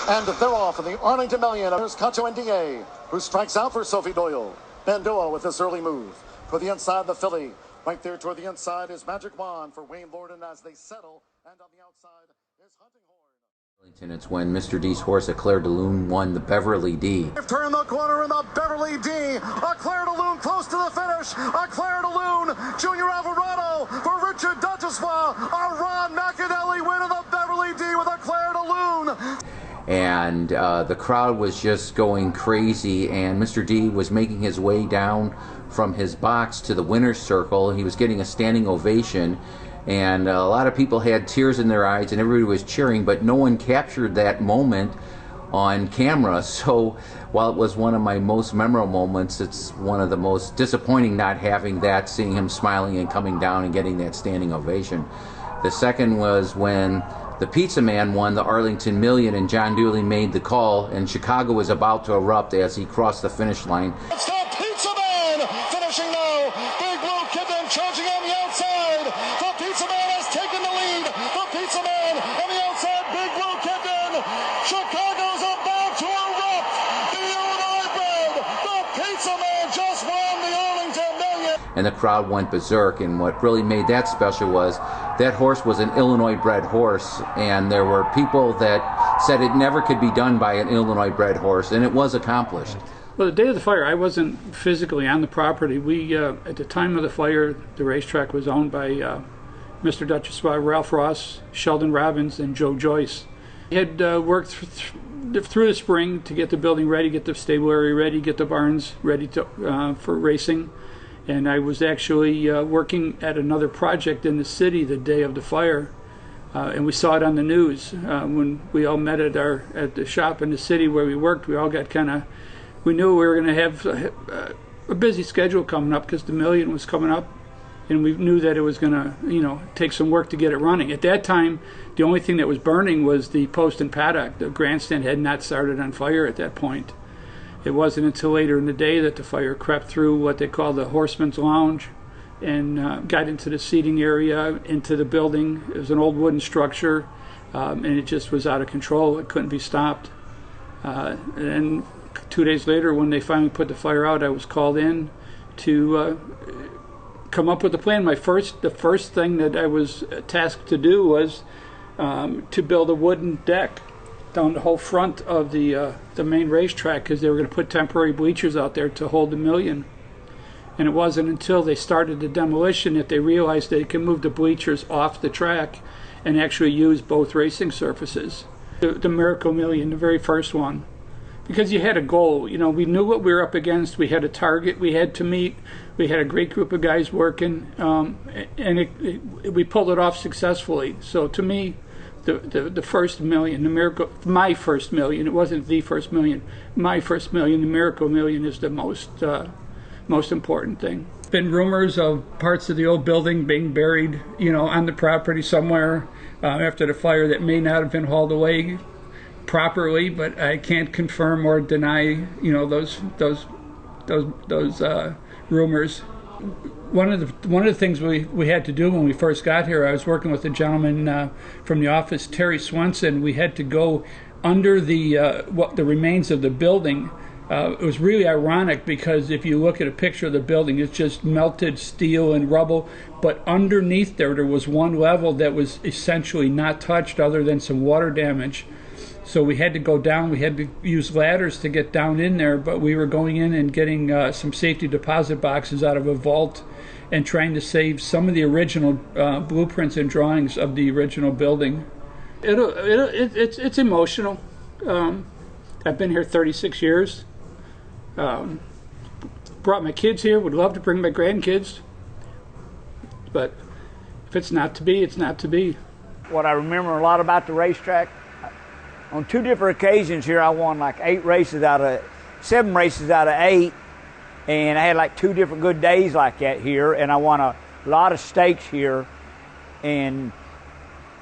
And they're off in the Arlington Million. Here's Cacho and DA, who strikes out for Sophie Doyle. Bandoa with this early move. For the inside, the filly. Right there toward the inside is Magic Wand for Wayne Lorden as they settle. And on the outside is Hunting Horn. It's when Mr. D's horse, Eclair de Lune, won the Beverly D. Turn the corner in the Beverly D. Eclair de Lune close to the finish. Eclair de Lune, Junior Alvarado for Richard Duchessois. A Ron McAnally win in the Beverly D with Eclair de Lune. And the crowd was just going crazy, and Mr. D was making his way down from his box to the winner's circle. He was getting a standing ovation, and a lot of people had tears in their eyes and everybody was cheering, but no one captured that moment on camera. So while it was one of my most memorable moments, it's one of the most disappointing not having that, seeing him smiling and coming down and getting that standing ovation. The second was when the Pizza Man won the Arlington Million and John Dooley made the call, and Chicago was about to erupt as he crossed the finish line. It's the Pizza Man finishing now. Big Blue Kidman charging on the outside. The Pizza Man has taken the lead. The Pizza Man on the outside. Big Blue Kidman. Chicago's about to erupt. The Illinois bred. The Pizza Man just won the Arlington Million. And the crowd went berserk, and what really made that special was that horse was an Illinois-bred horse, and there were people that said it never could be done by an Illinois-bred horse, and it was accomplished. Well, the day of the fire, I wasn't physically on the property. We, at the time of the fire, the racetrack was owned by Mr. Duchessois, Ralph Ross, Sheldon Robbins, and Joe Joyce. We had worked through the spring to get the building ready, get the stable area ready, get the barns ready for racing. And I was actually working at another project in the city the day of the fire, and we saw it on the news when we all met at the shop in the city where we worked. We all got we knew we were going to have a busy schedule coming up because the Million was coming up, and we knew that it was going to, take some work to get it running. At that time, the only thing that was burning was the post and paddock. The grandstand had not started on fire at that point. It wasn't until later in the day that the fire crept through what they call the Horseman's Lounge and got into the seating area, into the building. It was an old wooden structure, and it just was out of control. It couldn't be stopped. And 2 days later, when they finally put the fire out, I was called in to come up with a plan. The first thing that I was tasked to do was to build a wooden deck down the whole front of the main racetrack, because they were going to put temporary bleachers out there to hold the Million. And it wasn't until they started the demolition that they realized they could move the bleachers off the track and actually use both racing surfaces. The Miracle Million, the very first one, because you had a goal. We knew what we were up against. We had a target we had to meet. We had a great group of guys working, and we pulled it off successfully. So to me, the first Million, the Miracle, my first Million, it wasn't the first Million, my first Million, the Miracle Million is the most important thing. Been rumors of parts of the old building being buried, on the property somewhere after the fire that may not have been hauled away properly, but I can't confirm or deny, those rumors. One of the things we had to do when we first got here, I was working with a gentleman from the office, Terry Swenson. We had to go under the remains of the building. It was really ironic because if you look at a picture of the building, it's just melted steel and rubble. But underneath there was one level that was essentially not touched other than some water damage. So we had to go down. We had to use ladders to get down in there, but we were going in and getting some safety deposit boxes out of a vault and trying to save some of the original blueprints and drawings of the original building. It's emotional. I've been here 36 years. Brought my kids here. Would love to bring my grandkids. But if it's not to be, it's not to be. What I remember a lot about the racetrack, on 2 different occasions here, I won like 7 races out of 8, and I had like 2 different good days like that here, and I won a lot of stakes here, and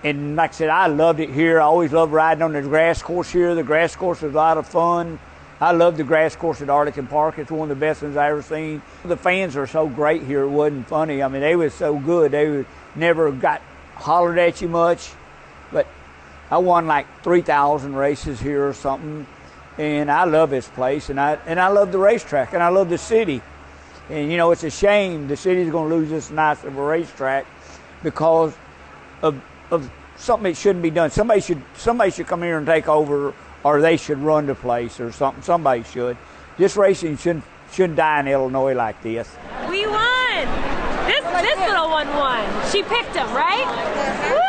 like I said, I loved it here. I always loved riding on the grass course here. The grass course was a lot of fun. I love the grass course at Arlington Park. It's one of the best ones I've ever seen. The fans are so great here, it wasn't funny. I mean, they was so good. They never got hollered at you much, but I won like 3,000 races here or something, and I love this place, and I love the racetrack, and I love the city. And you know, it's a shame the city's going to lose this nice of a racetrack because of something that shouldn't be done. Somebody should come here and take over, or they should run the place or something. Somebody should. This racing shouldn't die in Illinois like this. We won. This little one won. She picked him, right? Woo!